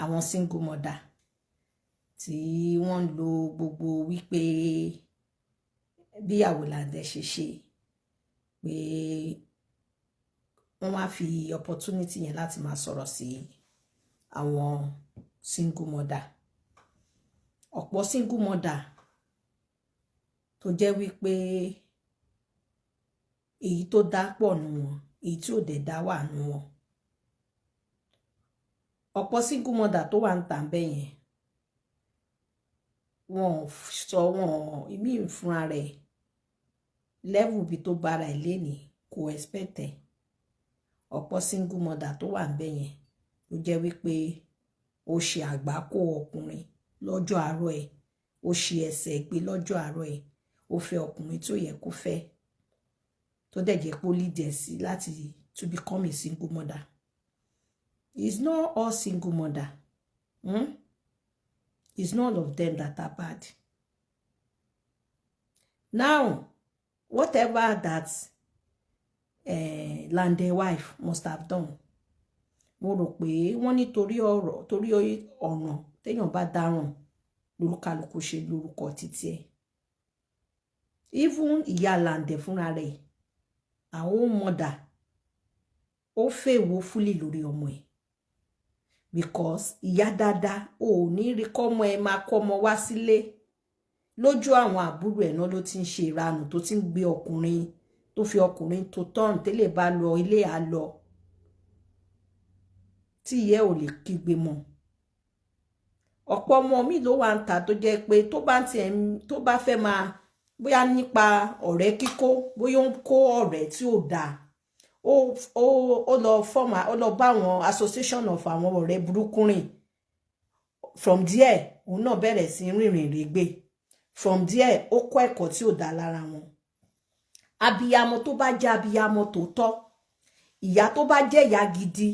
àwọn single mother tí wọ́n lo gbogbo wípé bí Àwòlàndé ṣe pé wọ́n wá fi opportunity yẹn láti máa sọ̀rọ̀ sí àwọn single mother. Ọ̀pọ̀ single mother tó jẹ́ wípé èyí tó dá pọ̀ nù wọn, èyí tí ò dẹ̀ dá wà nù wọn. Ọ̀pọ̀ single mother tó wà ń tà bẹ́ẹ̀ yẹn, wọ́n sọ wọn ìmí fúnra rẹ̀ level bí tó bára ẹ̀ lénìí kò expect ẹ̀. Ọ̀pọ̀ single mother tó wà ń bẹ́ẹ̀ yẹn ló jẹ́ wípé ó ṣe àgbákò ọkùnrin lọ́jọ́ àárọ̀ ẹ̀, ó ṣe ẹsẹ̀ gbé lọ́jọ́ àárọ̀ ẹ̀, ó fẹ́ ọkùnrin tó yẹ kó fẹ́, tó dẹ̀ jẹ́ pé ó lead ẹ̀ sí láti to become a single mother. It's not all single mother. It's not all of them that are bad. Now, whatever that Lande wife must have done, mo rò pé wọ́n ní torí ọ̀ràn téèyàn bá dáràn lórúkálùkù ṣe lórúkọ títí ẹ̀. Even ìyá Lande fúnra rẹ̀, àwọn mother, ó fèwò fúlì lórí ọmọ ẹ̀. Because ìyá dáadáa ò ní rí kọ́mọ ẹ máa kọ́mọ wá sílé lójú àwọn àbúrò ẹ̀ náà ló ti ń ṣe ìranù tó ti ń gbé ọkùnrin tó fi ọkùnrin tó tọ́n tẹ́lẹ̀ bá lọ ilé à lọ tí ìyẹ́ ò lè kígbe mọ́. Ọ̀pọ̀ ọmọ mi ló wà ń ta tó jẹ́ pé tó bá fẹ́ máa bóyá nípa ọ̀rẹ́ kíkó, bóyá ó ń kó ọ̀rẹ́ tí ò dáa, ó lọ bá àwọn association of àwọn ọ̀rẹ́ burúkú rìn. From there òun náà bẹ̀rẹ̀ sí rìnrìn règbè. From there ó kọ́ ẹ̀kọ́ tí ò dáa lára wọn. Abiyamọ tó bá jẹ́ abiyamọ tòótọ́, ìyá tó bá jẹ́ ìyá gidi,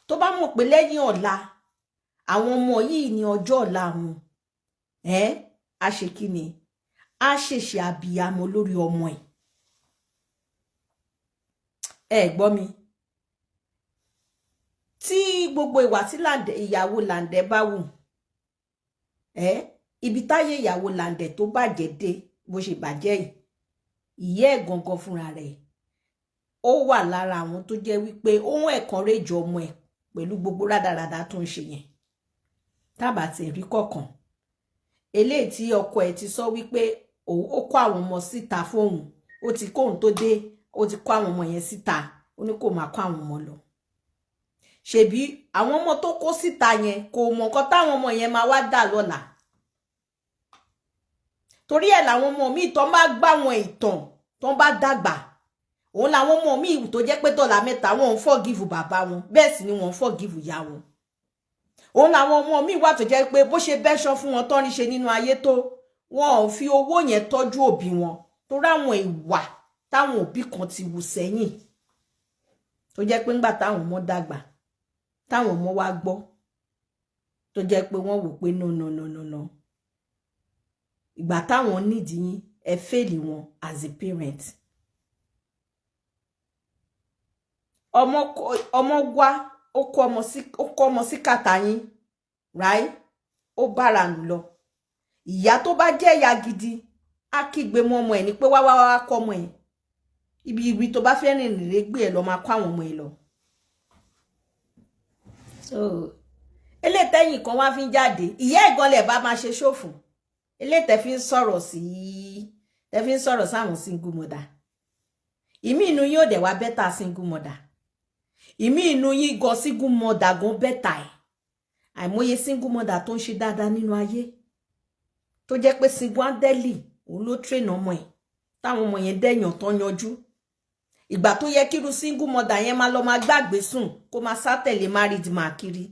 tó bá mọ̀ pé lẹ́yìn ọ̀la àwọn ọmọ yìí ní ọjọ́ ọ̀la wọn, a ṣe kí ni? A ṣèṣe abiyamọ lórí ọmọ ẹ̀. Gbọ́ mi. Tí gbogbo ìwà tí ìyàwó Lande bá wù, ibi táyé ìyàwó Lande tó bàjẹ́ dé bó ṣe bàjẹ́ yìí, ìyá ẹ̀ gangan fúnra rẹ̀ ó wà lára àwọn tó jẹ́ wípé ohun encourage ọmọ ẹ̀ pẹ̀lú gbogbo rádaràdà tó ń ṣe yẹn. Tábà tí rí kọ̀ọ̀kan eléyìí tí ọkọ ẹ̀ ti sọ wípé ó kó àwọn ọmọ síta fóun, ó ti kóhun tó dé, ó ti kó àwọn ọmọ yẹn síta, ó ní kó máa kó àwọn ọmọ lọ. Ṣebí àwọn ọmọ tó kó síta yẹn kò mọ̀ nǹkan táwọn ọmọ yẹn máa wá dà lọ́la. Torí ẹ̀ làwọn ọmọ míì tó bá gbà wọn ìtàn tó bá dàgbà, òun làwọn ọmọ míì tó jẹ́ pé dọ́là mẹ́ta wọn ń forgive bàbá wọn, bẹ́ẹ̀ sì ni wọ́n ń forgive ìyá wọn. Òun làwọn ọmọ míì wà tó jẹ́ pé bó ṣe bẹ́ṣọ́ fún wọn tán ní ṣe nínú ayé tó, wọn ò fi owó yẹn tọ́jú òbí wọn torí àwọn ìwà táwọn òbí kan ti wù sẹ́yìn, tó jẹ́ pé ńgbà táwọn ọmọ dàgbà, táwọn ọmọ wá gbọ́, tó jẹ́ pé wọ́n wò pé no. Ìgbà táwọn nídìí yín, ẹ fail wọn as a parent. Ọmọ wá ó kó ọmọ sí kàtà yín, right? Ó bára nù lọ. Ìyá tó bá jẹ́ ìyá gidi á kígbe mọ́ ọmọ ẹ̀ ní pé wá kọ́ ọmọ ẹ̀. Ibi tó bá fẹ́ rìn rè gbé ẹ̀ lọ máa kó àwọn ọmọ ẹ̀ lọ. So elétẹ́yìn kan wá fi ń jáde, ìyá ẹ̀gọ́lẹ̀ bá máa ṣe ṣòfò. Elétẹ́ fi ń sọ̀rọ̀ sáwọn single mother. Ìmí inú yín ò dẹ̀ wá bẹ́tà single mother. Ìmí inú yín gan single mother gan bẹ́tà ẹ̀. Àìmọye single mother tó ń ṣe dáadáa nínú ayé, tó jẹ́ pé single handedly òun ló train ọmọ ẹ̀, táwọn ọmọ yẹn dẹ̀yàn tán yanjú. Ìgbà tó yẹ kírú single mother yẹn máa lọ máa gbàgbé sùn kó máa sátẹ̀lé married máa kiri,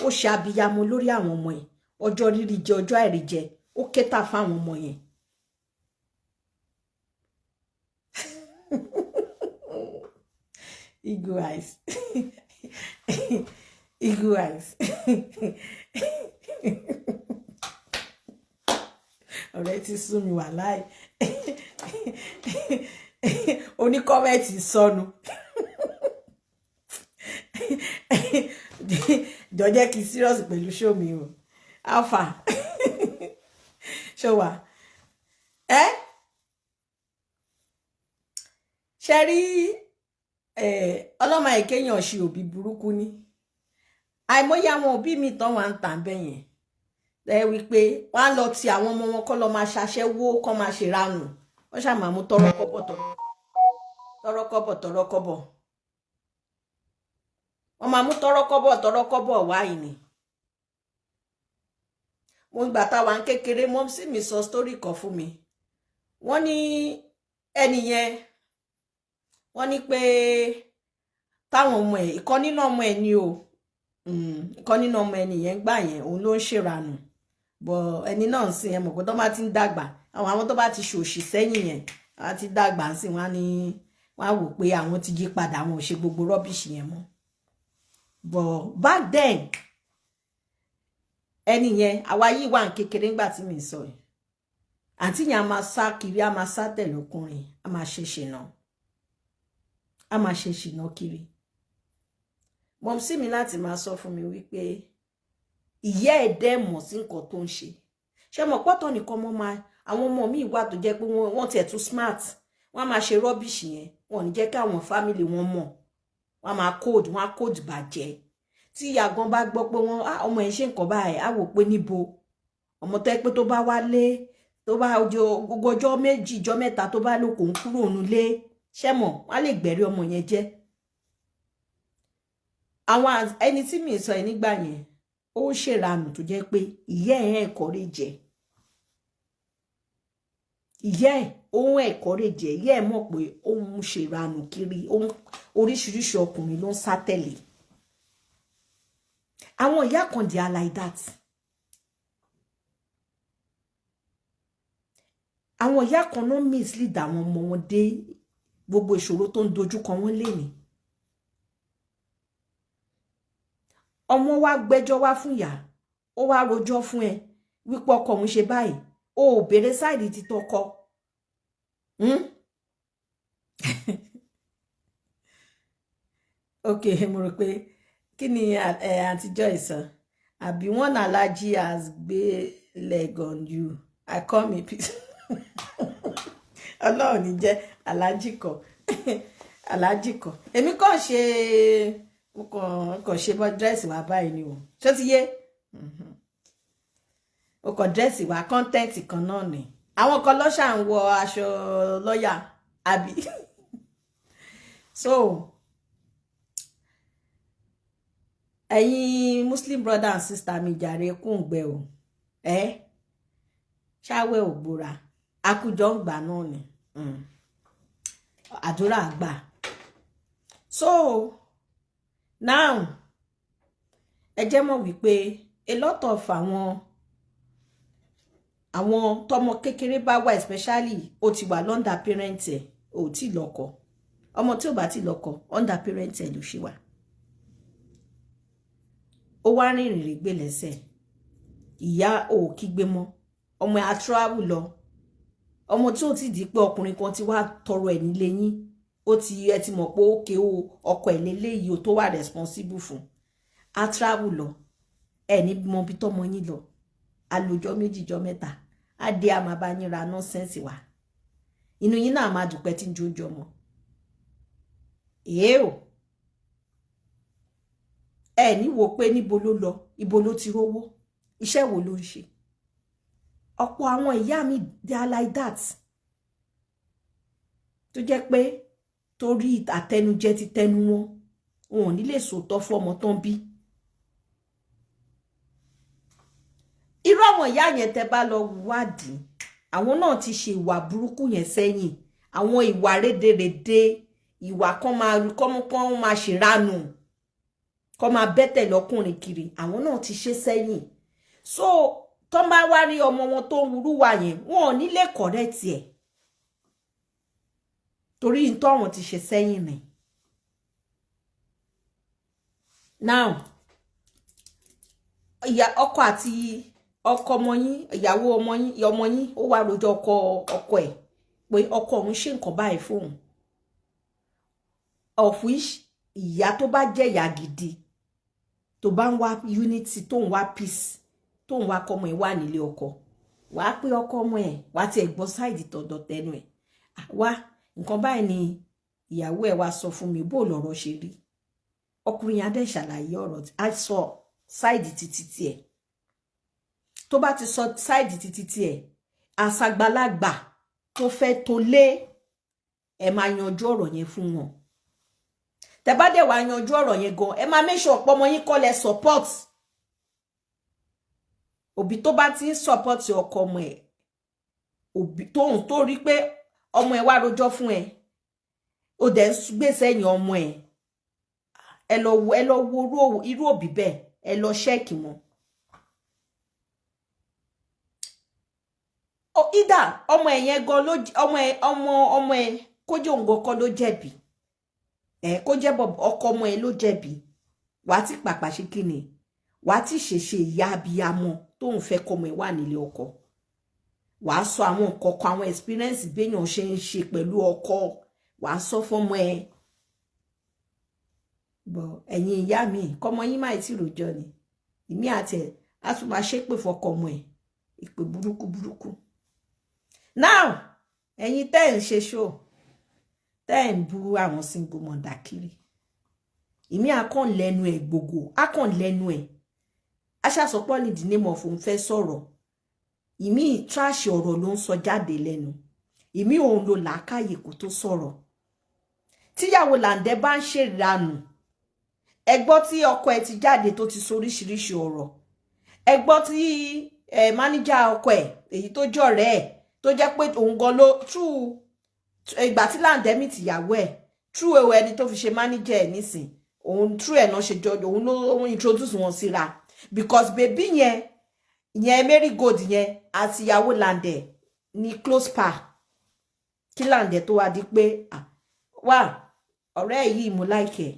ó ṣe abiyamọ lórí àwọn ọmọ ẹ̀. Ọjọ́ rírí jẹ, ọjọ́ àìrí jẹ, ó kẹta fáwọn ọmọ yẹn. Eagle eyes. Eagle eyes. Ọ̀rẹ́ ti sú mi wà láì. Oníkọ́mẹ́ǹtì sọnù. jọ jẹ́ kí serious pẹ̀lú show mi o alpha show wa ṣe rí ọlọ́mọ ìkéyàn ṣe òbí burúkú ní àìmọye àwọn òbí mi tán wà ń tàn bẹ́yẹn ẹ wípé wọ́n á lọ ti àwọn ọmọ wọn kọ́ lọ máa ṣaṣẹ́wó kọ́ máa ṣe ránù wọ́n ṣàmà mú tọrọkọ́bọ̀ wọ́n máa mú tọrọkọ́bọ̀ wáyìí ni mo gbà táwa ń kékeré mọ́ sí mi sọ story kan fún mi wọ́n ní ẹni yẹn wọ́n ní pé táwọn ọmọ ẹ̀ ìkan nínú ọmọ ẹ̀ ni o ìkan nínú ọmọ ẹni yẹn gbà yẹn òun ló ń ṣèrànù bọ̀ ẹni náà ń sìn ẹ mọ̀ pé tó bá ti ń dàgbà àwọn tó bá ti ṣòṣì sẹ́yìn yẹn àwọn ti dàgbà ń sìn wọ́n á wò pé àwọn ti yí padà àwọn ò ṣe gbogbo rọ́bìṣì yẹn mọ́ but back then ẹni yẹn àwa yìí wà ń kékeré ńgbà tí mi sọ yìí àǹtí yẹn a máa sá kiri a máa sá tẹ̀lé ọkùnrin a máa ṣe ṣìnà kiri mọ̀ sí mi láti máa sọ fún mi wípé ìyá ẹ̀ dẹ́ mọ̀ sí nǹkan tó ń ṣe mọ̀ pọ́tọ̀ nìkan mọ́ máa àwọn ọmọ mi wà tó jẹ́ pé wọ́n tiẹ̀ tún smart wọ́n á máa ṣe rọ́bìṣì yẹn wọ́n ò ní jẹ́ kí àwọn fámìlì wọn mọ̀ wọ́n á code bàjẹ́ tí ìyá gan bá gbọ́ pé wọ́n ọmọ ẹ̀ ṣe nǹkan báyìí á wò pé níbo ọmọ tó yẹ pé tó bá wálé tó bá gbogbo ọjọ́ méjì ọjọ́ mẹ́ta tó bá lóko ń kúrò nílé ṣẹ́mọ̀ wọ́n á lè gbẹ̀rí ọmọ yẹn jẹ́ àwọn ẹni tí mi sọ ẹ nígbà yẹn ó ṣèrànù tó jẹ́ pé ìyá ẹ̀ ẹ̀kọ́rẹ́ jẹ ìyá ẹ̀ ohun ẹ̀kọ́rẹ́ jẹ ìyá ẹ̀ mọ̀ pé òun ṣèrànù kiri oríṣiríṣi ọkùnrin ló ń sá tẹ̀lé àwọn ìyá kan they are like that àwọn ìyá kan náà mislead àwọn ọmọ wọn dé gbogbo ìṣòro tó ń dojúkọ wọn lénìí ọmọ wa gbẹ́jọ́ wá fún ìyá ó wá rojọ́ fún ẹ wípé ọkọ òun ṣe báyìí ó ò béèrè sáìdì ti tọkọ ok mo rò pé kí ni àtijọ́ ìsàn àbí one allergy has gbé leg on you I call me peace ọlọ́run ní jẹ́ alájì kọ èmi kàn ṣe kò ṣe bọ́ dírẹ́sì wa báyìí ni o ṣó ti yé o kò dírẹ́sì wa kọ́ńtẹ́ǹtì kan náà ni àwọn kan lọ́ṣà ń wọ aṣọ lọ́yà àbí so ẹ̀yin muslim brother and sister mi jàre kúngbẹ o ṣáwẹ́ ògbóra akújọ ń gbà náà ni àdúrà gbà so now ẹ jẹ́ mọ̀ wípé a lot of àwọn tọmọ kékeré bá wà especially ó ti wà under parent ẹ̀ ó ti lọ́kọ ọmọ tí ó bá ti lọ́kọ under parent ẹ̀ ló ṣe wà ó wá rìnrìn rè gbé lẹ́sẹ̀ ìyá ò kígbe mọ́ ọmọ ẹ̀ á travel lọ ọmọ tí ó ti di pé ọkùnrin kan ti wá tọrọ ẹ̀ nílé yín ó ti ẹ ti mọ̀ pé ókè o ọkọ ẹ̀ lélẹ́yìí o tó wà responsible fún á travel lọ ẹ̀ ní mọ bí tọmọ yín lọ alòjọ́ méjìjọ́ mẹ́ta á dé a máa bá yín ra nọ́sẹ̀nsì wá inú yín náà máa dùpẹ́ tí ń jójọ́ mọ́ èé o ẹ ní wo pé níbo ló lọ ibo ló ti rówó iṣẹ́ wo ló ń ṣe ọ̀pọ̀ àwọn ìyá mi they are like that tó jẹ́ pé torí àtẹnujẹ ti tẹnu wọn ò ní lè sòótọ́ fọ́mọ tán bí irú àwọn ìyá yẹn tẹ́ bá lọ wádìí àwọn náà ti ṣe ìwà burúkú yẹn sẹ́yìn àwọn ìwà rédèrèdè ìwà kan máa ṣèrànù kan máa bẹ́tẹ̀ lọ́kùnrin kiri àwọn náà ti ṣe sẹ́yìn so tó bá wá rí ọmọ wọn tó ń wúrúwà yẹn wọn ò ní lè correct ẹ̀ torí ìtọ́ àwọn ti ṣe sẹ́yìn ni now ìyá ọkọ àti ọkọ ọmọ yín ìyàwó ọmọ yín ó wá rojọ́ ọkọ ẹ̀ pé ọkọ òun ṣe nǹkan báyìí fóun of which ìyá tó bá jẹ́ ìyá gidi tó bá ń wá unity tó ń wá peace tó ń wá kọ́mọ ẹ̀ wà nílé ọkọ wàá pé ọkọ ọmọ ẹ̀ wàá tiẹ̀ gbọ́ sáìdì tọ̀dọ̀ tẹnu ẹ̀ wá nǹkan báyìí ni ìyàwó ẹ̀ wá sọ fún mi bó lọ̀rọ̀ ṣe rí ọkùnrin yẹn á dẹ̀ ṣàlàyé ọ̀rọ̀ á sọ sáìdì títí tiẹ̀ tó bá ti sọ sáìdì títí tiẹ̀ àṣàgbàlagbà tó fẹ́ tó lé ẹ máa yanjú ọ̀rọ̀ yẹn fún wọn tẹ́ bá dẹ̀ wá yanjú ọ̀rọ̀ yẹn gan ẹ máa make sure pé ọmọ yín kọ́ lẹ support òbí tó bá ti ń support ọkọ ọmọ ẹ̀ òbí tó rí pé ọmọ ẹ̀ wá rojọ́ fún ẹ ó dẹ̀ ń gbé sẹ́yìn ọmọ ẹ̀ ẹ lọ wo irú òbí bẹ́ẹ̀ ẹ lọ ṣẹ́ẹ̀kì wọn. Ìdá ọmọ ẹ̀ yẹn gan ló ọmọ ẹ̀ kó jẹ́ òǹgọ̀ kọ́ ló jẹ̀bi kó jẹ́ ọkọ ọmọ ẹ̀ ló jẹ̀bi wàá ti pàpà ṣe kíni wàá ti ṣèṣe ìyá abiyamọ tó ń fẹ́ kọ́mọ ẹ̀ wà nílé ọkọ wàá sọ àwọn nǹkan kan àwọn experience béèyàn ṣe ń ṣe pẹ̀lú ọkọ wàá sọ fọ́mọ ẹ̀ bọ̀ ẹ̀yin ìyá mi kọ́mọ yín máa ti rojọ́ ni ìmí àti ẹ̀ á tún máa ṣépè fọkọ ọmọ ẹ̀ ìpè burúkú burúkú. Now ẹ̀yin tẹ́ ń ṣe show tẹ́ ń bú àwọn single mother kiri ìmí akàn lẹ́nu ẹ̀ gbogbo akàn lẹ́nu ẹ̀ aṣàsọpọ̀ ní the name of òun fẹ́ sọ̀rọ̀ ìmí trash ọ̀rọ̀ ló ń sọ jáde lẹ́nu ìmí òun ló làákàyè kó tó sọ̀rọ̀ tíyàwó làǹdẹ bá ń ṣèranù ẹ gbọ́ tí ọkọ ẹ̀ ti jáde tó ti sọ oríṣiríṣi ọ̀rọ̀ ẹ gbọ́ tí máníjà ọkọ ẹ̀ èyí tó jọ̀rẹ́ ẹ̀ tó jẹ́ pé òun gan ló true ìgbà tí Landemi tìyàwó ẹ̀ true ẹni tó fi ṣe máníjà ẹ̀ nísìn òun true ẹ̀ náà ṣe jọjọ òun ló introduce wọn síra because baby yẹn Marigold yẹn àti ìyàwó Lande ní close par kí Lande tó wá di pé wà ọ̀rẹ́ yìí mo like ẹ̀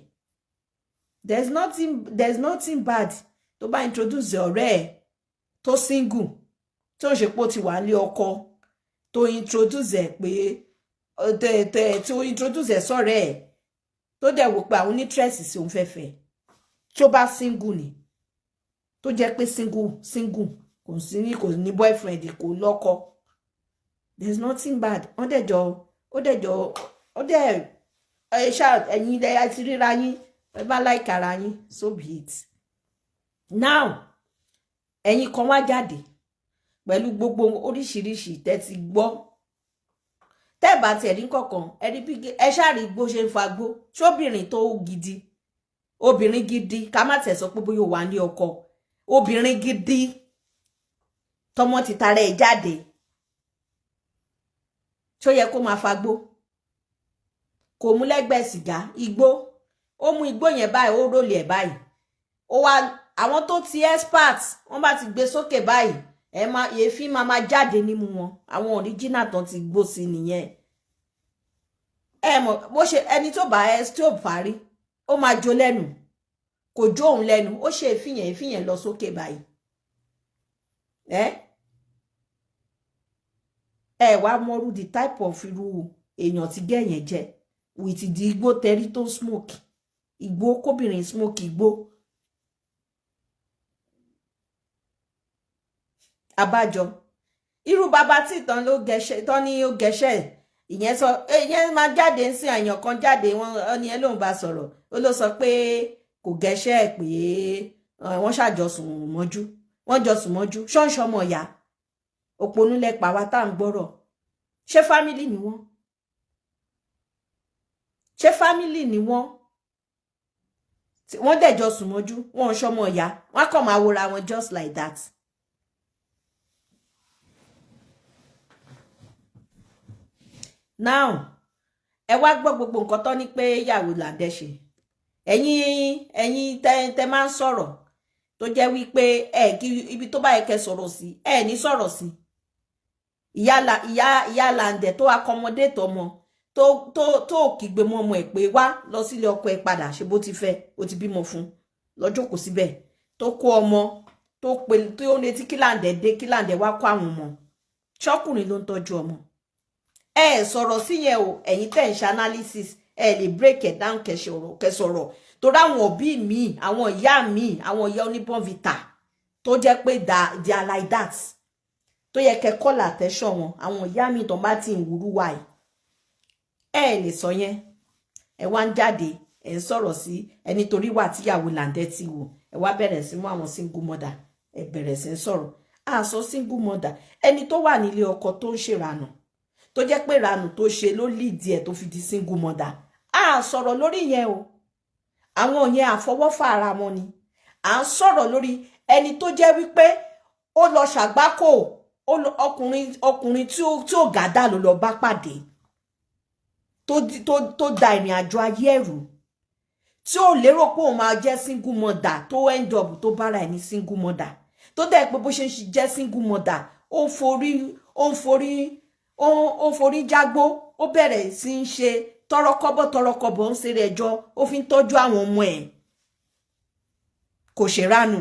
there's nothing bad tó bá introduce ọ̀rẹ́ ẹ̀ tó single tó ń ṣe pé ó ti wà nílé ọkọ tó introduce ẹ̀ pé tó introduce ẹ̀ sọ́rẹ́ ẹ̀ tó dẹ̀ wò pé àwọn interest sí òun fẹ́fẹ́ tó bá single ni tó jẹ́ pé single kò ní boyfriend kò lọ́kọ there's nothing bad ó dẹ̀ ẹ̀yin ilẹ̀ àti ríra yín ẹ bá like ara yín so be it. Now ẹ̀yin kan wá jáde pẹ̀lú gbogbo oríṣiríṣi tẹ́ ti gbọ́ tẹ́ bá ti ẹ̀rí kọ̀ọ̀kan ẹ̀rí bí ẹ ṣáàrí gbó ṣe ń fagbó ṣóbìnrin tó gidi obìnrin gidi ká má tẹ̀ sọ pé bóyá ó wà ní ọkọ obìnrin gidi tọmọ ti tara ẹ̀ jáde ṣó yẹ kó máa fagbó kò mú lẹ́gbẹ̀ẹ́ sìgá igbó ó mú igbó yẹn báyìí ó rólì ẹ̀ báyìí ó wá àwọn tó ti expert wọ́n bá ti gbé sókè báyìí èéfín máa jáde nímú wọn àwọn original tán ti gbó sí nìyẹn mọ̀ bó ṣe ẹni tó bá tó parí ó máa jó lẹ́nu kò jó òun lẹ́nu ó ṣe èéfín yẹn lọ sókè báyìí wá mọrú the type of irú èèyàn tí gẹ̀yẹn jẹ́ with the igbó tẹrí tó smoke igbó kóbìnrin smoke igbó abájọ irú bàbá tí ìtàn ló gẹṣẹ tán ní ó gẹṣẹ ìyẹn sọ ìyẹn máa jáde ń sìn àyàn kan jáde wọn ní ẹ lóun bá sọ̀rọ̀ ó ló sọ pé kò gẹṣẹ pé wọ́n ṣàjọsùn mọ́jú ṣọǹṣọmọ ìyá òpónúlẹ pàwá tá à ń gbọ́rọ̀ ṣé fámílì ni wọ́n wọ́n dẹjọ sùn mọ́jú wọ́n ṣọmọ ìyá wọ́n kàn máa wòra wọn just like that. Now ẹ wá gbọ́ gbogbo nǹkan tó ní pé ìyàwó Lande ṣe ẹ̀yin tẹ́ máa ń sọ̀rọ̀ tó jẹ́ wípé kí ibi tó bá yẹ kẹ́ sọ̀rọ̀ sí ní sọ̀rọ̀ sí ìyá Lande tó accommodate ọmọ tó kígbe mọ́ ọmọ ẹ̀ pé wá lọ sílé ọkọ ẹ̀ padà ṣe bó ti fẹ́ ó ti bímọ fún lọ́jọ́ kò síbẹ̀ tó kó ọmọ tó létí kí Lande dé kí Lande wá kó àwọn ọmọ ṣọ́kùnrin ló ń tọ́jú ọmọ sọ̀rọ̀ sí yẹn o ẹ̀yin tẹ́ ń ṣe analysis lè break it down kẹsọ̀rọ̀ torí àwọn òbí mi àwọn ìyá oníbọ̀nvita tó jẹ́ pé they are like that tó yẹ kẹ́ call attention wọn àwọn ìyá mi tó bá ti ń wúrú wáyé ẹ lè sọ yẹn ẹ wá ń jáde ẹ ń sọ̀rọ̀ sí ẹni torí wà tíyàwó làǹdẹ́ ti wò ẹ wá bẹ̀rẹ̀ sí mú àwọn single mother ẹ bẹ̀rẹ̀ sí ń sọ̀rọ̀ àsọ single mother ẹni tó wà nílé ọkọ tó ń ṣèranù tó jẹ́ pé ranù tó ṣe ló lead ẹ̀ tó fi di single mother a sọ̀rọ̀ lórí yẹn o àwọn yẹn àfọwọ́fà ara wọn ni à ń sọ̀rọ̀ lórí ẹni tó jẹ́ wípé ó lọ ṣàgbákò ọkùnrin tí ó gàdá ló lọ bá pàdé tó da ìrìn àjò ayé ẹ̀rù tí ó lérò pé òun máa jẹ́ single mother tó end up tó bára ẹni single mother tó dẹ̀ pé bó ṣe ń jẹ́ single mother ó ń forí jágbó ó bẹ̀rẹ̀ sí ń ṣe tọrọkọ́bọ̀ ń ṣe rẹ̀ jọ ó fi ń tọ́jú àwọn ọmọ ẹ̀ kò ṣèrànù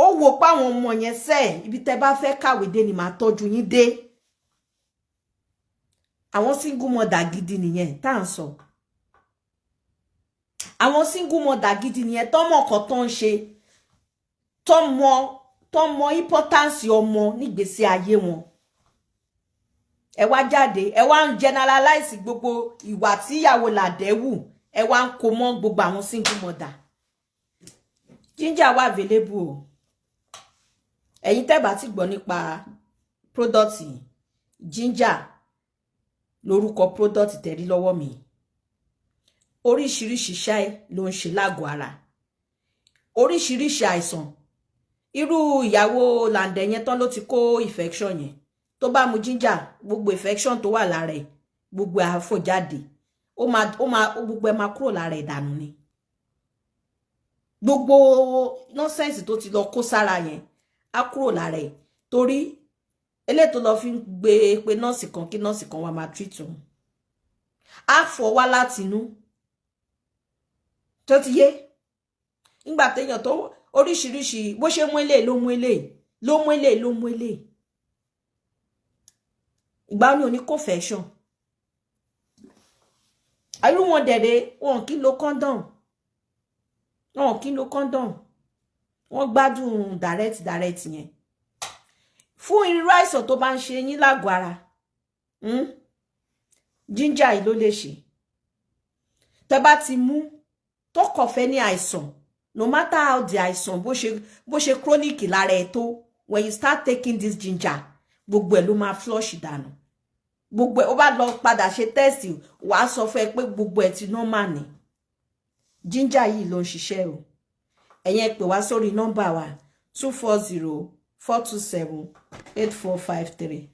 ó wò pa àwọn ọmọ yẹn sẹ́ ibi tẹ́ bá fẹ́ kàwé dé ni màá tọ́jú yín dé àwọn single mother gidi nìyẹn tá à ń sọ àwọn single mother gidi nìyẹn tọ́mọ kan tó ń ṣe tọ́mọ importance ọmọ nígbésí ayé wọn ẹ wá jáde ẹ wá ń generalize gbogbo ìwà tí ìyàwó làdẹ́wù ẹ wá ń kó mọ́ gbogbo àwọn single mother Ginger wà available o ẹ̀yin tẹ́ bá ti gbọ́ nípa product Ginger lórúkọ product tẹ̀rí lọ́wọ́ mi oríṣiríṣi ṣáì ló ń ṣe lágọ̀ọ́ ara oríṣiríṣi àìsàn irú ìyàwó làǹdẹ̀ yẹn tán ló ti kó infection yẹn tó bá mu Ginger gbogbo infection tó wà lára ẹ̀ gbogbo àfò jáde gbogbo ẹ̀ máa kúrò lára ẹ̀ dànù ni gbogbo nonsense tó ti lọ kó sára yẹn á kúrò lára ẹ̀ torí eléyìí tó lọ fi ń gbé pé nọ́ọ̀sì kan kí nọ́ọ̀sì kan wá máa treat òun á fọ́ wá láti inú tó ti yé nígbà téèyàn tó oríṣiríṣi bó ṣe mú eléyìí ló mú eléyìí ló mú eléyìí ló mú eléyìí ìgbà ní oní confession àìrú wọn dẹ̀dẹ̀ wọn kì í lo condom wọn gbádùn direct yẹn fún irú àìsàn tó bá ń ṣe yín lágọ̀ọ́ ara Ginger yìí ló lè ṣe tẹ́ bá ti mú tó kọ̀fẹ́ ní àìsàn no matter how the àìsàn bó ṣe chronic lára ẹ̀ tó when you start taking this Ginger gbogbo ẹ̀ ló máa flush dànù gbogbo ẹ̀ ó bá lọ padà ṣe test wàá sọ fún ẹ pé gbogbo ẹ̀ ti normal ni Ginger yìí ló ń ṣiṣẹ́ o ẹ̀yin pè wá sórí nọ́mbà wa 240-427-8453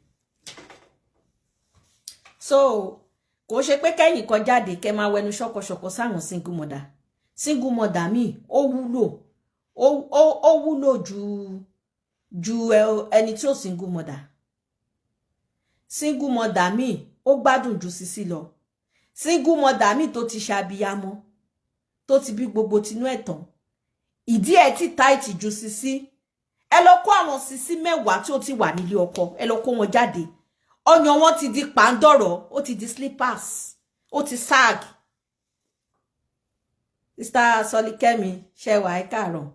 so kò ṣe pé kẹ́yìn kan jáde kẹ́ máa wẹnu ṣọ̀kọ̀ṣọ̀kọ̀ sáwọn single mother mi ó wúlò ju ẹni tí ó single mother mi ó gbádùn ju Sisi lọ single mother mi tó ti ṣàbíyamọ tó ti bí gbogbo tinú ẹ̀tàn ìdí ẹ̀ ti tight ju Sisi ẹ lọ kó àwọn Sisi mẹ́wàá tí ó ti wà nílé ọkọ ẹ lọ kó wọn jáde ọyàn wọn ti di pàǹdọ̀rọ̀ ó ti di slippers ó ti sag Mr. Solikemi ṣẹwà ẹ káàárọ̀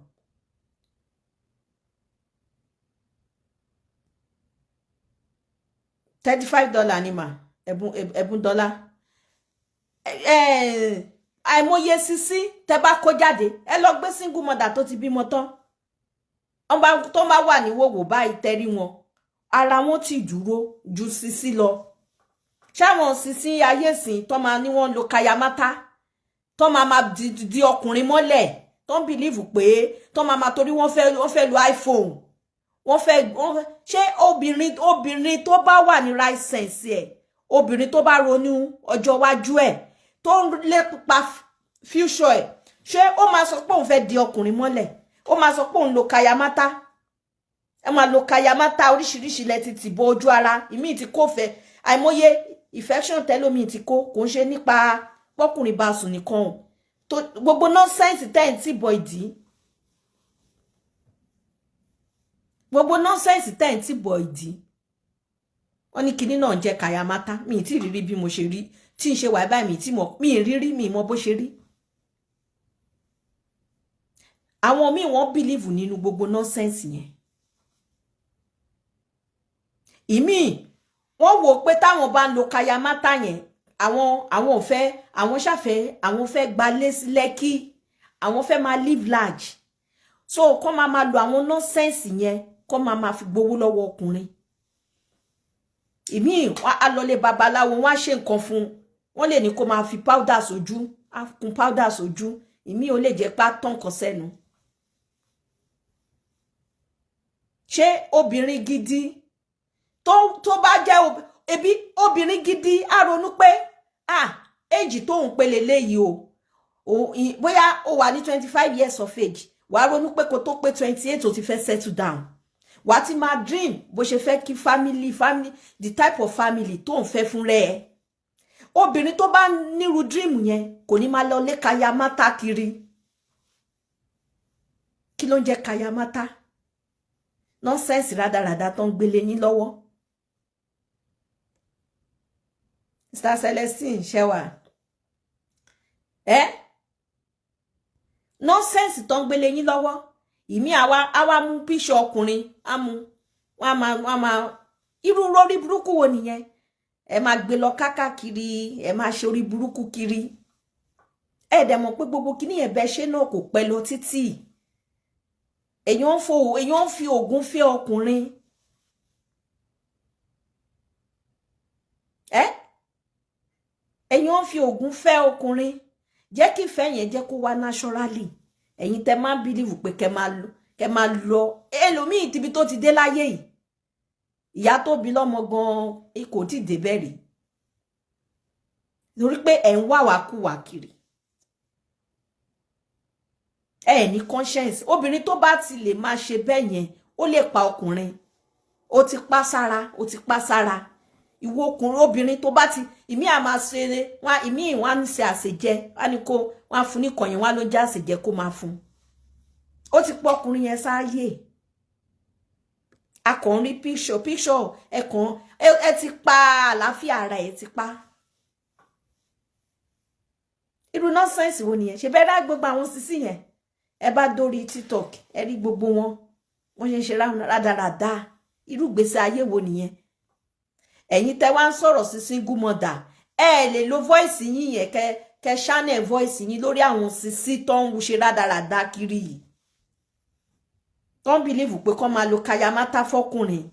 $35 ni mà ẹ̀bùn dọ́là àìmọye Sisi tẹ́ bá kó jáde ẹ lọ gbé single mother tó ti bímọ tán tó bá wà ní wòwò báyìí tẹ́rí wọn ara wọn ti dúró ju Sisi lọ ṣáwọn Sisi ayé sìn tó máa ní wọ́n lo kayamata tó máa di ọkùnrin mọ́lẹ̀ tó ń believe pé tó máa torí wọ́n fẹ́ lo iPhone wọ́n fẹ́ ṣé obìnrin tó bá wà ní right sense ẹ̀ obìnrin tó bá ronú ọjọ́ iwájú ẹ̀ tó ń lépa future ẹ̀ ṣé ó máa sọ pé òun fẹ́ di ọkùnrin mọ́lẹ̀ ó máa sọ pé òun lo kayamata ẹ máa lo kayamata oríṣiríṣi lẹ́ti ti bo ojú ara ìmí ti kó fẹ́ àìmọye infection tẹ́lómi ti kó kò ń ṣe nípa pọ́kùnrin bá sùn nìkan tó gbogbo nonsense tẹ́yìn tí bọ̀ ìdí gbogbo nonsense tẹ́yìn tí bọ̀ ìdí wọ́n ní kinní náà jẹ́ kayamata mi ti rírí bí mo ṣe rí tí ń ṣe wà báyìí mi rírí mi mọ bó ṣe rí àwọn míì wọ́n believe nínú gbogbo nonsense yẹn. Ìmíì wọ́n wò pé táwọn bá ń lo kayamata yẹn àwọn ò fẹ́ àwọn ṣàfẹ́ àwọn fẹ́ gba Lẹ́kì àwọn fẹ́ máa live large so kọ́ máa lo àwọn nonsense yẹn kọ́ máa fi gbowó lọ́wọ́ ọkùnrin. Ìmíì á lọ lé babaláwo wọ́n á ṣe nǹkan fún wọ́n lè ní kó máa fi powder sójú á kun powder sójú ìmíì ó lè jẹ́ pé á tán kan sẹ́nu. Ṣé obìnrin gidi tó bá jẹ́ ebi obìnrin gidi á ronú pé age tó ń pele léyìí o bóyá ó wà ní 25 years of age wàá ronú pé kó tó pé 28 ó ti fẹ́ settle down wàá ti máa dream bó ṣe fẹ́ kí family the type of family tó ń fẹ́ fún rẹ̀. Obìnrin tó bá nírú dream yẹn kò ní máa lọ lé kayamata kiri. Kí ló ń jẹ́ kayamata? Nonsense rádaràda tó ń gbélé yín lọ́wọ́. Mr. Celestine Shewa. Nonsense tó ń gbélé yín lọ́wọ́. Ìmí àwa mú píṣọ ọkùnrin á mú wọ́n máa irú lórí burúkú wo nìyẹn? Ẹ máa gbé lọ kákàkiri ẹ máa ṣe orí burúkú kiri. Ẹ dẹ̀ mọ̀ pé gbogbo kíní yẹn bẹ́ ṣe náà kò pẹ́ lọ títí. Èèyàn ń fi ògùn fẹ́ ọkùnrin. Èèyàn ń fi ògùn fẹ́ ọkùnrin. Jẹ́ kí ìfẹ́ yẹn jẹ́ kó wá naturally. Ẹ̀yin tẹ́ máa believe pé kẹ́ máa lọ ẹlòmíì tíbi tó ti dé láyé yìí. Ìyá tó bí lọ́mọ gan kò tí dé bẹ̀rẹ̀. Torí pé ẹ̀ ń wá wákúwà kiri. Ní conscience obìnrin tó bá ti lè máa ṣe bẹ́ẹ̀ yẹn ó lè pa ọkùnrin. Ó ti pa sára. Ìwọ ọkùnrin obìnrin tó bá ti ìmí à máa ṣe ìmí wọ́n á ní ṣe àṣejẹ wọ́n á ní kó wọ́n á fún ní kọ̀yìn wọ́n á ló jẹ́ àṣejẹ kó máa fún. Ó ti pọ̀ ọkùnrin yẹn sáyé. Akàn rí picture ẹ ti pa àlàáfíà ara ẹ ti pa. Irú nonsense wo nìyẹn? Ṣé bẹ́ẹ̀ dá gbogbo àwọn sisi yẹn? Ẹ bá dórí TikTok ẹ rí gbogbo wọ́n ṣe rádaràda. Irú ìgbésí ayé wo nìyẹn? Ẹ̀yin tẹ́ wá ń sọ̀rọ̀ sí single mother ẹ lè lo voice yín yẹn kẹ́ channel voice yín lórí àwọn sisi tó ń ṣe rádaràda kiri yìí. Don't believe pé kó máa lo kayamata fọ́kùnrin.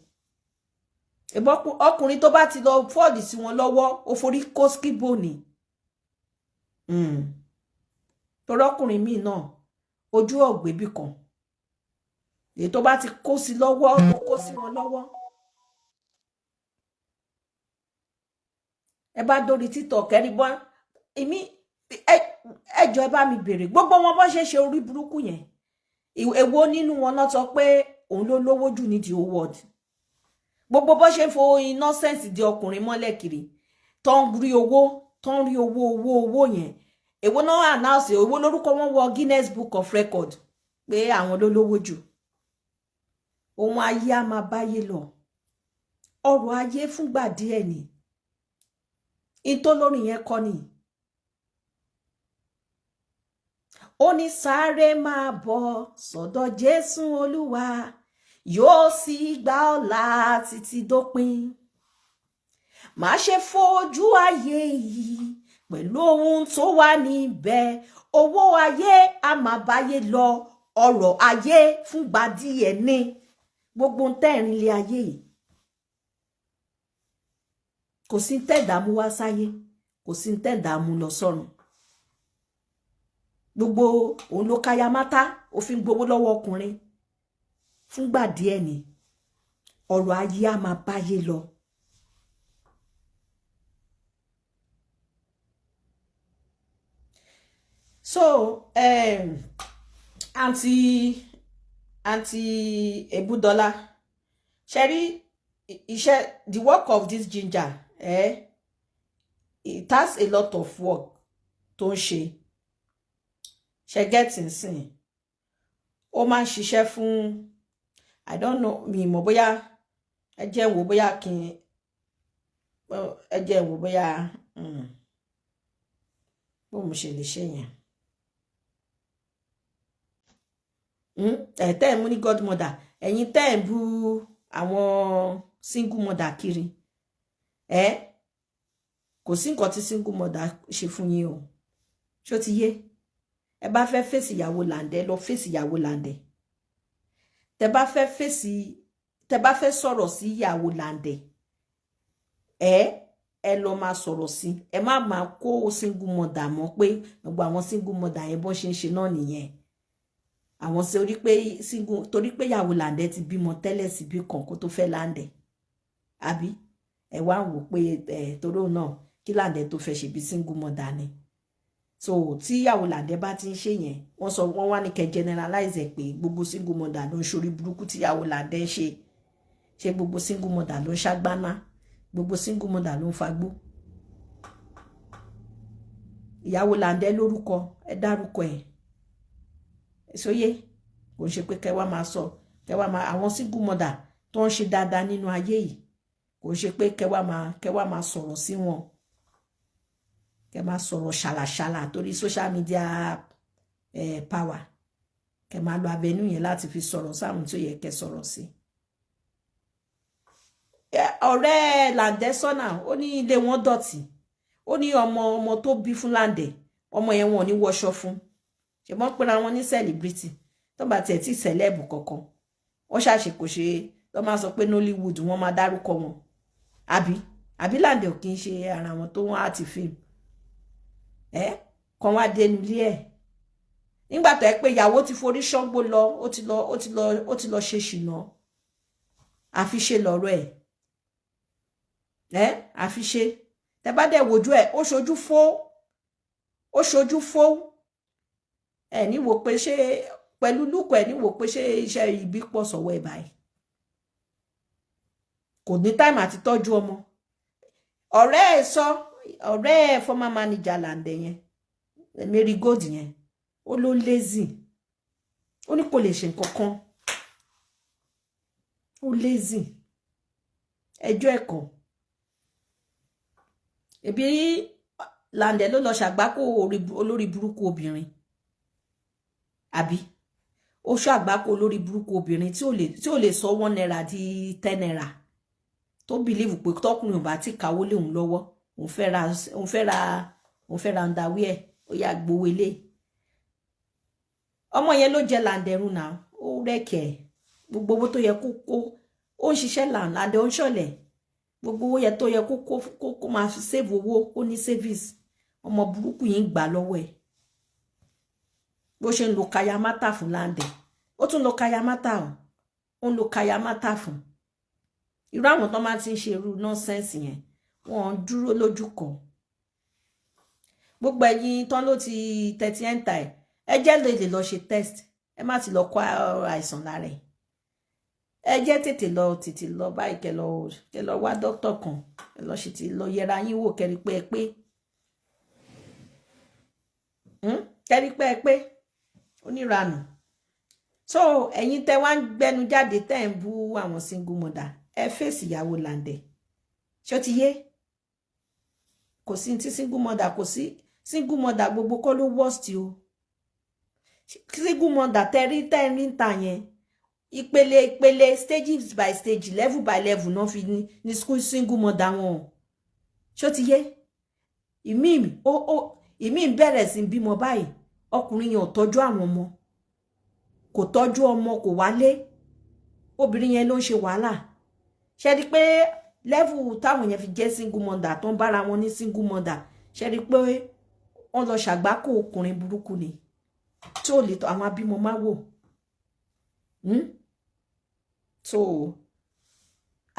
Ọkùnrin tó bá ti lọ fọ́ọ̀lì sí wọn lọ́wọ́ ó forí kó skibo ni. Torí ọkùnrin míì náà ojú ọ̀gbẹ́bì kan. Èyí tó bá ti kó sí lọ́wọ́ ó kó sí wọn lọ́wọ́. Ẹ bá dórí TikTok ẹ rí bọ́n ẹjọ́ ẹ bá mi bèrè gbogbo wọn bó ṣe orí burúkú yẹn. Èwo nínú wọn náà sọ pé òun ló lówó jù ní the whole world. Gbogbo bó ṣe fo innocence di ọkùnrin mọ́lẹ̀ kiri tó ń rí owó yẹn. Èwo náà announce èwo lórúkọ wọn wọ Guinness Book of Record pé àwọn ló lówó jù. Ohun ayé á máa báyé lọ. Ọrọ̀ ayé fúngbà díẹ̀ ni. Ìtòlórin yẹn kọ́ ni. Ó ní sáré máa bọ̀ sọ́dọ̀ Jésù Olúwa yóò sì gbà ọ́ là títí dópin. Má ṣe fojú ayé yìí pẹ̀lú ohun tó wà níbẹ̀. Owó ayé á máa báyé lọ. Ọrọ̀ ayé fúngbà díẹ̀ ni. Gbogbo tẹ́rin ilé ayé yìí. Kò sí tẹ́dàmú wá sáyé. Kò sí tẹ́dàmú lọ sọ́run. Gbogbo òun ló kayamata òfin gbowó lọ́wọ́ ọkùnrin fúngbà díẹ̀ ni ọrọ̀ ayé á máa báyé lọ. So Aunty Ebudola Sherry the work of this ginger it has a lot of work tó ń ṣe. She gets insane. Ó máa ń ṣiṣẹ́ fún I don't know mi mọ̀ bóyá ẹ jẹ́ wò bóyá kí ẹ jẹ́ wò bóyá bó mo ṣe lè ṣe yẹn. tẹ́ ẹ̀ mú ní godmother ẹ̀yin tẹ́ ẹ̀ bú àwọn single mother kiri kò sí nǹkan tí single mother ṣe fún yín o ṣó ti yé ẹ bá fẹ́ fèsì ìyàwó làǹdẹ lọ fèsì ìyàwó làǹdẹ tẹ́ bá fẹ́ sọ̀rọ̀ sí ìyàwó làǹdẹ ẹ lọ máa sọ̀rọ̀ sí ẹ má máa kó single mother mọ́ pé gbogbo àwọn single mother yẹn bó ṣe ń ṣe náà nìyẹn àwọn ṣe torí pé ìyàwó làǹdẹ ti bímọ tẹ́lẹ̀ síbí kan kó tó fẹ́ làǹdẹ àbí ẹ wá wò pé toró náà kí làǹdẹ tó fẹ́ ṣe bí single mother ni so tí ìyàwó làǹdẹ bá ti ń ṣe yẹn wọ́n wá ní kẹ́ generalize ẹ pé gbogbo single mother ló ń ṣorí burúkú tí ìyàwó làǹdẹ ń ṣe gbogbo single mother ló ń ṣàgbáná gbogbo single mother ló ń fagbó ìyàwó làǹdẹ lórúkọ ẹ dárúkọ ẹ sóyè kò ń ṣe pé kẹwàá máa sọ kẹwàá máa àwọn single mother tó ń ṣe dáadáa nínú ayé yìí kò ń ṣe pé kẹwàá máa sọ̀rọ̀ sí wọn kẹ máa sọ̀rọ̀ ṣàlàṣàlà torí social media power kẹ máa lo avenue yẹn láti fi sọ̀rọ̀ sáwọn tó yẹ kẹ sọ̀rọ̀ sí. ọ̀rẹ́ làǹdẹ sọ́nà ó ní ilé wọn dọ̀tí ó ní ọmọ tó bí fún làǹdẹ ọmọ yẹn wọn ò ní wọṣọ fún ṣe mọ́ pé wọn ní celebrity tó bá tiẹ̀ tí celeb kankan wọ́n ṣàṣekòṣe tó máa sọ pé Nollywood wọ́n máa dárúkọ wọn àbí làǹdẹ ò kì í ṣe ara wọn tó wọ́n àti fíìmù kan wá dénú ilé ẹ̀ nígbà tó ẹ pé ìyàwó ti forí ṣọ́gbó lọ ó ti lọ ṣe ṣìnà àfi ṣe lọ́rọ̀ ẹ̀ àfi ṣe tẹ́ bá dẹ̀ wojú ẹ̀ ó ṣojú fó ẹ ní wò pé ṣé pẹ̀lú lúkọ ẹ ní wò pé ṣé iṣẹ́ ibi pọ̀ sọ́wọ́ ẹ̀ báyìí kò ní táìmù àti tọ́jú ọmọ ọ̀rẹ́ ẹ̀ former manager làǹdẹ yẹn Mary Gold yẹn ó ló lazy ó ní kò lè ṣe nǹkan kan ó lazy ẹjọ́ ẹ̀kọ́ ẹbí làǹdẹ ló lọ ṣàgbákò olórí burúkú obìnrin àbí ó ṣàgbákò olórí burúkú obìnrin tí ò lè sọ 1 naira di 10 naira tó bìlíìfù pé tọkùnrin ò bá ti kàwó lé òun lọ́wọ́ òun fẹ́ ra underwear ó yá gbowó ilé ọmọ yẹn ló jẹ làǹdẹ̀rún náà ó rẹ̀kẹ̀ gbogbo owó tó yẹ kó ó ń ṣiṣẹ́ làǹdẹ̀ ó ń ṣọ̀lẹ̀ gbogbo owó yẹ tó yẹ kó máa fi save owó ó ní savings ọmọ burúkú yìí ń gbà lọ́wọ́ ẹ̀ bó ṣe ń lo kayamata fún làǹdẹ̀ ó tún lo kayamata ó ń lo kayamata fún irú àwọn tó máa ti ń ṣe irú nọ́sẹ̀nsì yẹn wọ́n dúró lójú kan gbogbo ẹ̀yin tán ló ti 30 ẹ̀ ẹ jẹ́ lè lọ ṣe test ẹ má ti lọ kó àìsàn lára ẹ jẹ́ tètè lọ báyìí kẹ́ lọ wá dókítà kan ẹ lọ ṣe ti lọ yẹra yín wò kẹ́rí pé ẹ pé oníranù so ẹ̀yin tẹ́ wá ń gbẹnu jáde tẹ́ ń bú àwọn single mother ẹ fèsì ìyàwó làǹdẹ ṣó ti yé kò sí ti single mother kò sí single mother gbogbo kọ́ ló worst o single mother tẹ́rí ń ta yẹn ìpele stages by stage level by level náà fi ní single mother wọn ṣó ti yé ìmí bẹ̀rẹ̀ sí bímọ báyìí ọkùnrin yẹn ò tọ́jú àwọn ọmọ kò tọ́jú ọmọ kò wálé obìnrin yẹn ló ń ṣe wàhálà ṣe rí pé level táwọn yẹn fi jẹ́ single mother tó ń bára wọn ní single mother ṣe rí pé wọ́n lọ ṣàgbákò ọkùnrin burúkú ni tí ò lè tọ́ àwọn abímọ máa wò so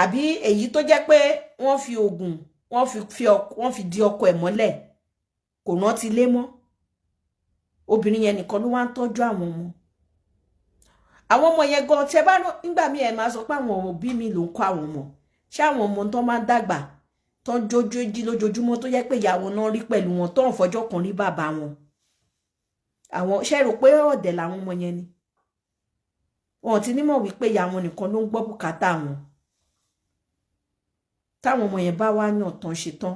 àbí èyí tó jẹ́ pé wọ́n fi oògùn wọ́n fi di ọkọ ẹ̀ mọ́lẹ̀ kò rántí lé mọ́ obìnrin yẹn nìkan ló wá ń tọ́jú àwọn ọmọ yẹn gan tẹ́ bá nígbà míì ẹ máa sọ pé àwọn òbí mi ló ń kọ́ àwọn ọmọ ṣé àwọn ọmọ tó máa ń dàgbà tó ń jójó jí lójoojúmọ́ tó yẹ pé ìyàwó náà rí pẹ̀lú wọn tó ń fọjọ́ kan rí bàbá wọn àwọn ṣe rò pé ọ̀dẹ̀ làwọn ọmọ yẹn ni wọn ti nímọ̀ wípé ìyá wọn nìkan ló ń gbọ́ bùkátà wọn táwọn ọmọ yẹn bá wá yàn tán ṣe tán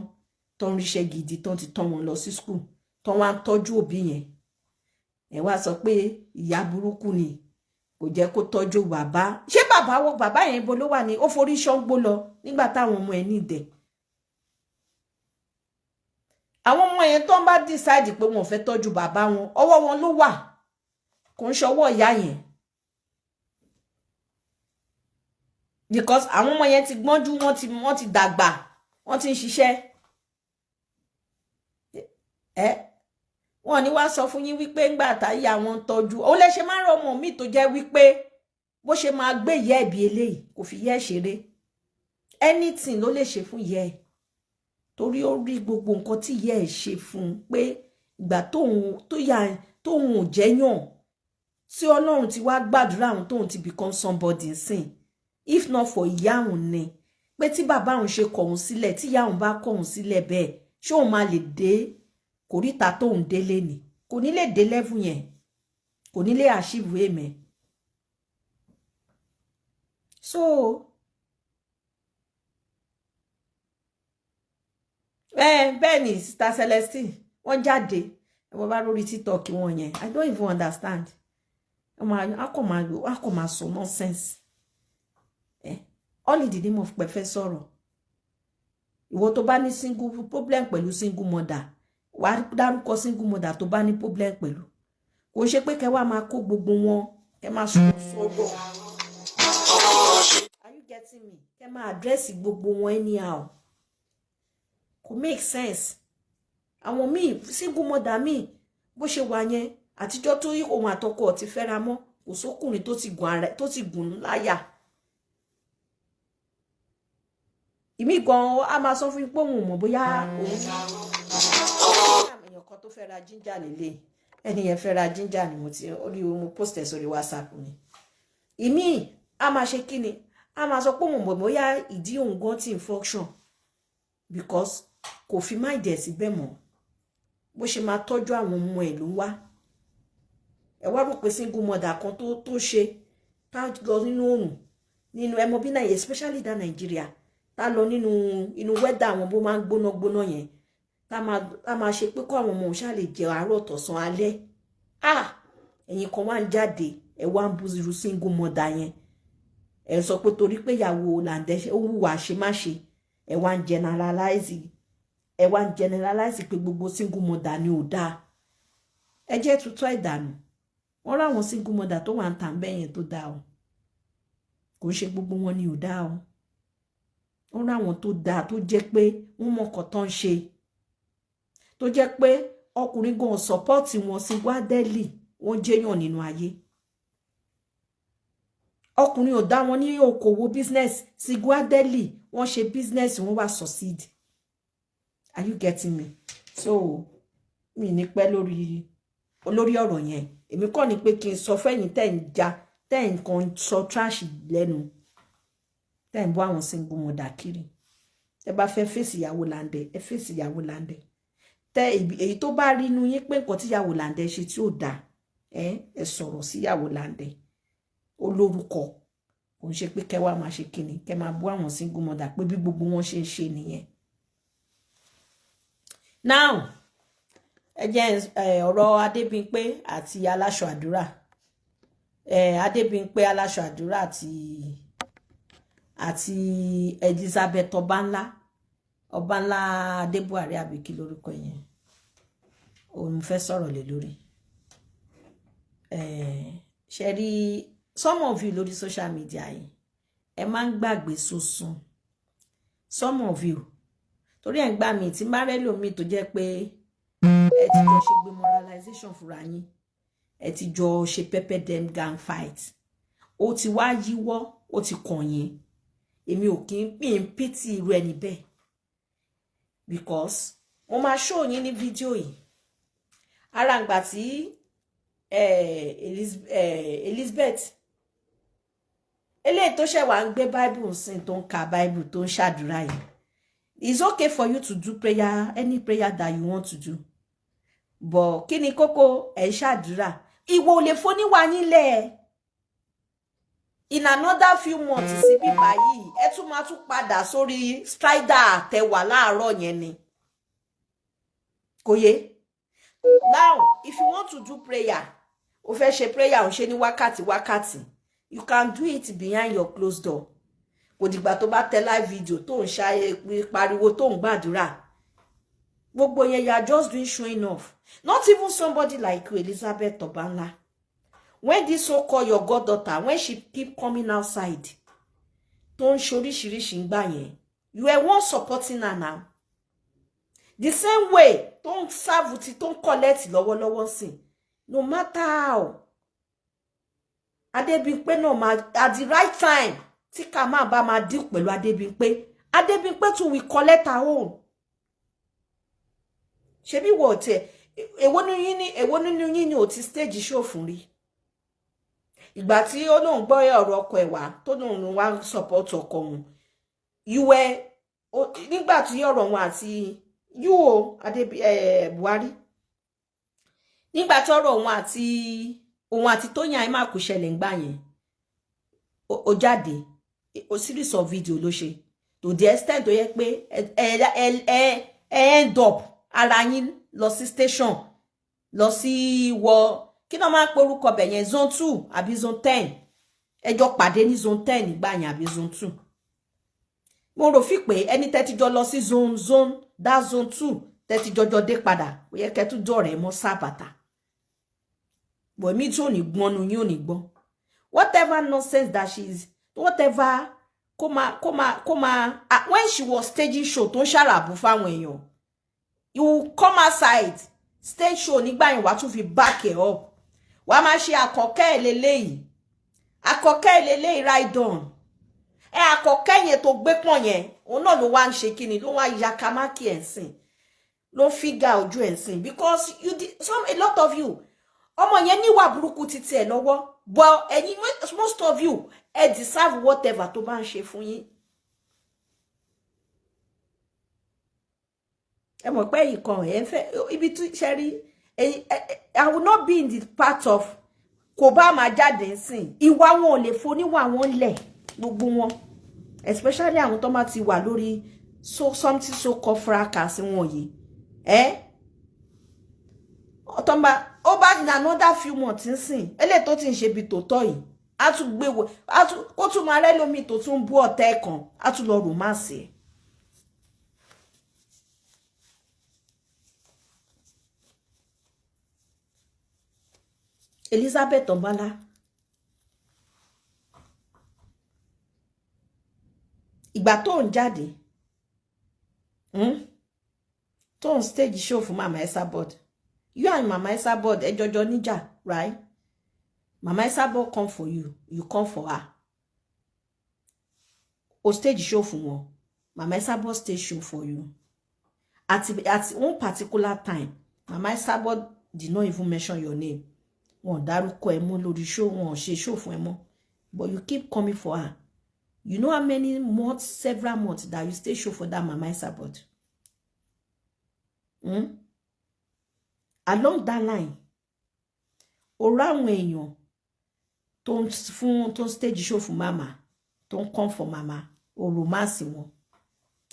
tó ń ríṣẹ́ gidi tán ti tán wọn lọ sí skul tán wá ń tọ́jú òbí yẹn ẹ wá sọ pé ìyá burúkú ni kò jẹ́ kó tọ́jú bàbá ṣé bàbá yẹn bo ló wà ní ó forí ṣọ́ngbó lọ nígbà táwọn ọmọ ẹ̀ nídẹ̀ àwọn ọmọ yẹn tó ń bá decide pé wọn ò fẹ́ tọ́jú bàbá wọn ọwọ́ wọn ló wà kò ń ṣọwọ́ ìyá yẹn because àwọn ọmọ yẹn ti gbọ́njú wọ́n ti dàgbà wọ́n ti ń ṣiṣẹ́ wọ́n ní wá sọ fún yín wípé ńgbà táyé àwọn tọ́jú ó lè ṣe máa ń rọ ọmọ mi tó jẹ́ wípé bó ṣe máa gbé ìyá ẹ̀bí eléyìí kò fi yẹ́ ṣeré anything ló lè ṣe fún ìyá ẹ̀ torí ó rí gbogbo nǹkan tí ìyá ẹ̀ ṣe fún un pé ìgbà tóun ò jẹ́yàn tí Ọlọ́run ti wá gbàdúrà àwọn tóun ti become somebody nsìn if not for ìyá òun ni pé tí bàbá òun ṣe kọ̀ òun sílẹ̀ tí ìyá òun bá kọ̀ òun sílẹ̀ bẹ́ẹ̀ ṣé òun máa lè dé kòríta tóun délé ni kò ní lè dé level yẹn kò ní lè achieve èmẹ so bẹ́ẹ̀ ni Sister Celestine wọ́n jáde ẹ̀wọ̀n bá lórí TikTok wọn yẹn I don't even understand a kò máa sọ nonsense all in the name of pẹ̀fẹ́ sọ̀rọ̀ ìwọ tó bá ní single problem pẹ̀lú single mother wàá dárúkọ single mother tó bá ní problem pẹ̀lú kò ṣe pé kẹ́ wá máa kó gbogbo wọn kẹ́ máa sọ̀rọ̀ are you getting me kẹ́ máa address gbogbo wọn anyhow kò make sense àwọn míì single mother míì bó ṣe wà yẹn àtijọ́ tó yí ohun àtọkọ ti fẹ́ra mọ́ kò sókùnrin tó ti gùn láyà ìmí gan a máa sọ fún pé òun mọ̀ bóyá òun èèyàn kan tó fẹ́ ra ginger lélẹ̀ ẹni yẹn fẹ́ ra ginger ni mo post ẹ̀ sórí WhatsApp mi ìmí a máa ṣe kí ni a máa sọ pé òun mọ̀ bóyá ìdí òun gan ti ń function because kò fi má ìdẹ̀ síbẹ̀ mọ́ bó ṣe máa tọ́jú àwọn ọmọ ẹ̀ ló wá ẹ wá rò pé single mother kan tó ṣe tá lọ nínú oòrùn nínú ẹmọ bí náà especially dá Nàìjíríà tá lọ inú weather àwọn bó máa ń gbóná yẹn tá máa ṣe pé kó àwọn ọmọ òṣà lè jẹ àárọ̀ tọ̀sán alẹ́ ẹ̀yin kan wá ń jáde ẹ wá ń bú irú single mother yẹn ẹ sọ pé torí pé ìyàwó làǹdẹ ó wùwà ṣe má ṣe ẹ wá ń generalize pé gbogbo single mother ni ò dáa ẹ jẹ́ tutọ́ ìdànù wọ́n ráwọn single mother tó wà ń tàn bẹ́yẹn tó dáa o kò ń ṣe gbogbo wọn ni ò dáa o wọ́n ráwọn tó dáa tó jẹ́ pé wọ́n mọ̀kàn tán ṣe tó jẹ́ pé ọkùnrin gan sọ́pọ́ọ̀tì wọn sí wádẹ́lì wọ́n jẹ́yàn nínú ayé ọkùnrin ò dá wọn ní okòwò business sí wádẹ́lì wọ́n ṣe business wọ́n wá succeed are you getting me so mi ní pẹ́ lórí ọ̀rọ̀ yẹn èmi kọ́ ni pé kí n sọ fẹ́yìn tẹ́ ń kan sọ trash lẹ́nu tẹ́ ń bọ́ àwọn single mother kiri tẹ́ bá fẹ́ fèsì ìyàwó Lande ẹ fèsì ìyàwó Lande tẹ́ èyí tó bá rí inú yín pé nǹkan tí ìyàwó Lande ṣe tí ò dáa ẹ sọ̀rọ̀ sí ìyàwó Lande olórúkọ kò ń ṣe pé kẹ́ wá máa ṣe kíni kẹ́ máa bú àwọn single mother pé bí gbogbo wọn ṣe ń ṣe nìyẹn now ẹ jẹ́ ọ̀rọ̀ Adébímpé àti aláṣọ àdúrà Adébímpé aláṣọ àdúrà àti Elizabeth Ọbánlá Adébùhárí àbíkí lórúkọ yẹn òun fẹ́ sọ̀rọ̀ lé lórí ṣe rí some of you lórí social media yìí ẹ máa ń gbàgbé sósùn some of you torí ẹ̀ ń gbà mí tí má rẹ́ lómi tó jẹ́ pé ẹ ti jọ ṣe gbé moralization fúnra yín ẹ ti jọ ṣe pepper dem gang fight ó ti wá yíwọ́ ó ti kàn yín èmi ò kí ń pín pity irú ẹni bẹ́ẹ̀ because mo máa show yín ní fídíò yìí ara ń gbà tí Elizabeth eléyìí tó ṣẹ̀ wá ń gbé bible sin tó ń ka bible tó ń ṣàdúrà yìí it's okay for you to do prayer any prayer that you want to do but kí ni kókó ẹ̀ ṣàdúrà ìwọ ò lè foníwà yín lẹ̀ in another few months sí bíbá yìí ẹ tún máa tún padà sórí strider tẹwà láàárọ̀ yẹn ni kò yé now if you want to do prayer o fẹ́ ṣe prayer o ṣe ní wákàtí you can do it behind your closed door kò dìgbà tó bá tẹ live video tó ń ṣe pariwo tó ń gbàdúrà gbogbo yẹn you are just doing showing off. Not even somebody like you, Elizabeth Obanla. When this so-called your goddaughter, when she keep coming outside, don't show this you are one supporting her now. The same way, don't serve with it, don't collect lowo sin. No matter how. Adebimpe no ma at the right time. Tika ma ba ma deal pẹ̀lú Adebimpe. Adebimpe too will collect her own. Shebi what? Èwo nínú yín ni ó ti stage show fún rí. Ìgbà tí ó lóun gbọ́ ọ̀rọ̀ ọkọ ẹ̀ wá tó lóun wá support ọkọ òun. Ìwẹ̀ nígbà tí ọ̀rọ̀ wọn àti yóò Buhari. Nígbà tí ọ̀rọ̀ wọn àti Tóyìn Àìmàkù ṣẹlẹ̀ ńgbà yẹn. Ó jáde ó series of video ló ṣe. To the extent tó yẹ pé end up ara yín lọ sí station lọ sí wọ kí ló máa pe orúkọ bẹ̀ yẹn zone 2 àbí zone 10 ẹjọ́ pàdé ní zone 10 nígbà yẹn àbí zone 2 mo rò fi pé ẹni tẹ́tí jọ lọ sí zone 2 tẹ́tí jọjọ dé padà ó yẹ kẹ́ tún dọ̀rẹ́ mọ́ sábàtà bọ̀ mí tí ò ní gbọ́n nu yín ò ní gbọ́n whatever nonsense that she is whatever koma when she was staging show tó ń ṣàràbù fáwọn èèyàn you come outside stage show nígbà yẹn wá tún fi back it up wá máa ṣe àkọ́kẹ́ eléyìí right on àkọ́kẹ́ yẹn tó gbé pọ̀n yẹn òun náà ló wá ń ṣe kíni ló wá ya kamaki ẹ̀sìn ló figure ojú ẹ̀sìn because a lot of you ọmọ yẹn níwà burúkú títí ẹ̀ lọ́wọ́ but ẹ̀yin most of you deserve whatever tó bá ń ṣe fún yín. I will not be in the part of Kobama jáde nsìn. Ìwà wọn lè foni wa wọn lẹ̀ gbogbo wọn. Especially àwọn tó ma ti wà lórí something so called fracas wọn yìí. Otomba ó bá in another few months nsìn. Ele tó ti ń ṣe bí tòótọ́ yìí. A tún gbé wo a tún kó tún máa rẹ́ lómi tó tún bú ọ̀tẹ̀ kan. A tún lọ romance. Elizabeth Obanla. Ìgbà tó ń jáde. Tó ń stage show fún Mama Esabod. You and Mama Esabod jojo níjà, right? Mama Esabod come for you. You come for her. O stage show fún wọn. Mama Esabod stage show for you. At one particular time, Mama Esabod did not even mention your name. Wọ́n dárúkọ ẹ mọ́ lórí show wọ́n ṣe show fún ẹ mọ́ but you keep coming for her. You know how many months, several months that you stay show for that Mama Esabod. Along that line, around èèyàn tó ń stage show fún Mama, tó ń come for Mama, or romance wọn.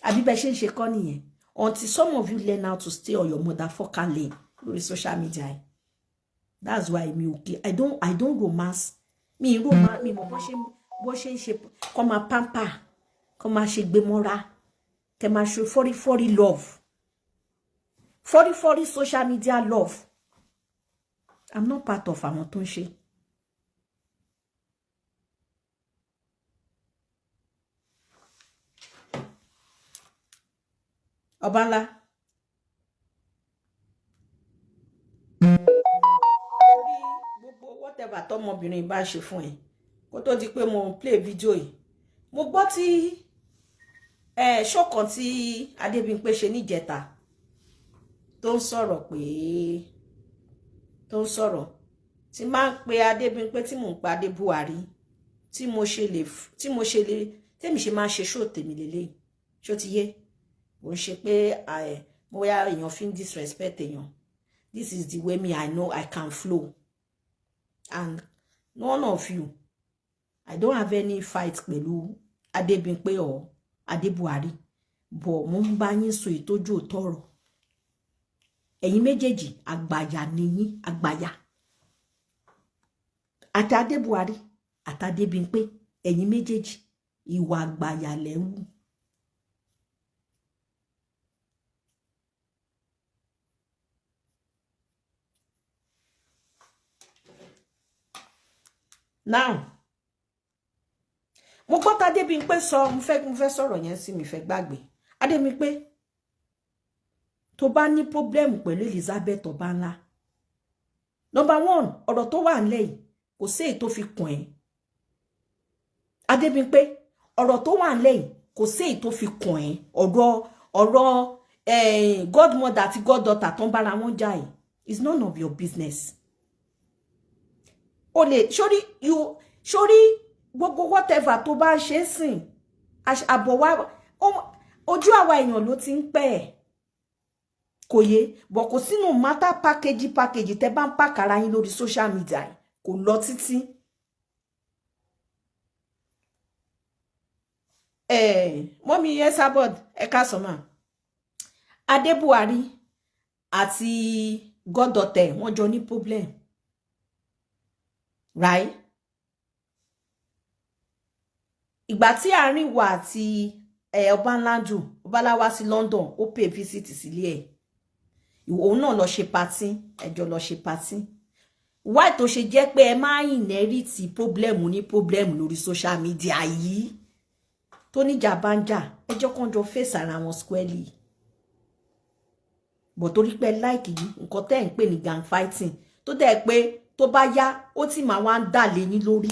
Àbí bẹ́ ṣe ń ṣe kọ́ nìyẹn. Until some of you learn how to stay on your motherfucker lane lórí social media. That's why I don't romance. Me romance me bó ṣe come a pamper, come a ṣe gbémọ́ra, come a show 40 love. 40 social media love. I'm not part of àwọn tó ń ṣe. Obanla. Whatever tọmọbìnrin bá ṣe fún ẹ kó tó di pé mo play video yìí mo gbọ́ tí ṣọ̀kan tí Adébímpé ṣe níjẹta tó ń sọ̀rọ̀ tí máa ń pe Adébímpé tí mò ń pa Adé Buhari tí mo ṣe lè tèmi ṣe máa ṣe show tèmi lélẹ́yìí ṣó ti yé mo ń ṣe pé mo yá èèyàn fi ń disrespect èèyàn. This is the way me I know I can flow. And none of you, I don't have any fight pẹ̀lú Adébímpé or Adé Buhari, but mo ń bá yín sọ ìtọ́jú òtọ́rọ̀. Ẹ̀yin méjèèjì àgbàyà ni yín, àgbàyà. àti Adébuwárí àti Adébímpé ẹ̀yin méjèèjì ìwà àgbàyà lẹ ń wù. Now mo gbọ́ tí Adébímpé sọ mo fẹ́ sọ̀rọ̀ yẹn sí mi fẹ́ gbàgbé Adébímpé tó bá ní problem pẹ̀lú Elizabeth Ọbanla number 1 ọ̀rọ̀ tó wà nílẹ̀ yìí kò sí èyí tó fi kàn ẹ́ Adébímpé ọ̀rọ̀ tó wà nílẹ̀ yìí kò sí èyí tó fi kàn ẹ́ ọ̀rọ̀ godmother àti goddaughter tó ń bára wọn jà yìí is none of your business. O lè sórí gbogbo whatever tó bá ṣe sìn àbọ̀ wá ojú àwa èèyàn ló ti ń pẹ́ ẹ̀ kò yé bọ̀ kò sínú matter package tẹ́ bá ń pàkàrà yín lórí social media kò lọ títí. Mọ́mí Esabod ẹ̀ka sọ́mà Adébuwárí àti goddaughter wọ́n jọ ní problem right ìgbà tí àárín wa àti Ọbanládùn Ọbaláwá sí London ó pay visit sílé ẹ̀ òun náà lọ ṣe party ẹjọ́ lọ ṣe party why tó ṣe jẹ́ pé ẹ máa inherit problem ní problem lórí social media yìí tó níjà bá ń jà ẹjọ́ kan jọ face ara wọn squarely bọ̀ torí pé like yìí nǹkan tẹ́ ń pè ní gang fighting tó dẹ̀ pé tó bá yá ó ti máa wá ń dà lé yín lórí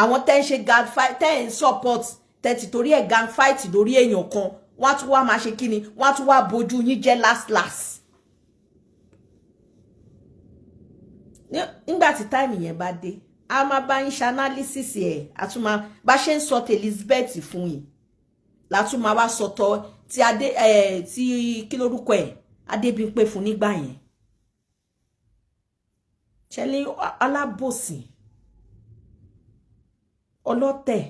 àwọn tẹ́ ń ṣe gang fight tẹ́ ń support tẹ́ ti torí ẹ̀ gang fight lórí èèyàn kan wọ́n á tún wá máa ṣe kíni wọ́n á tún wá bojú yín jẹ́ last nígbà tí time yẹn bá dé a máa bá yín ṣe analysis ẹ̀ a tún máa bá ṣe ń sọ ti Elizabeth fún yín látún máa wá sọ̀tọ̀ tí tí kí lórúkọ ẹ̀ Adébímpé fún nígbà yẹn ṣẹlẹ̀ alábòsí ọlọ́tẹ̀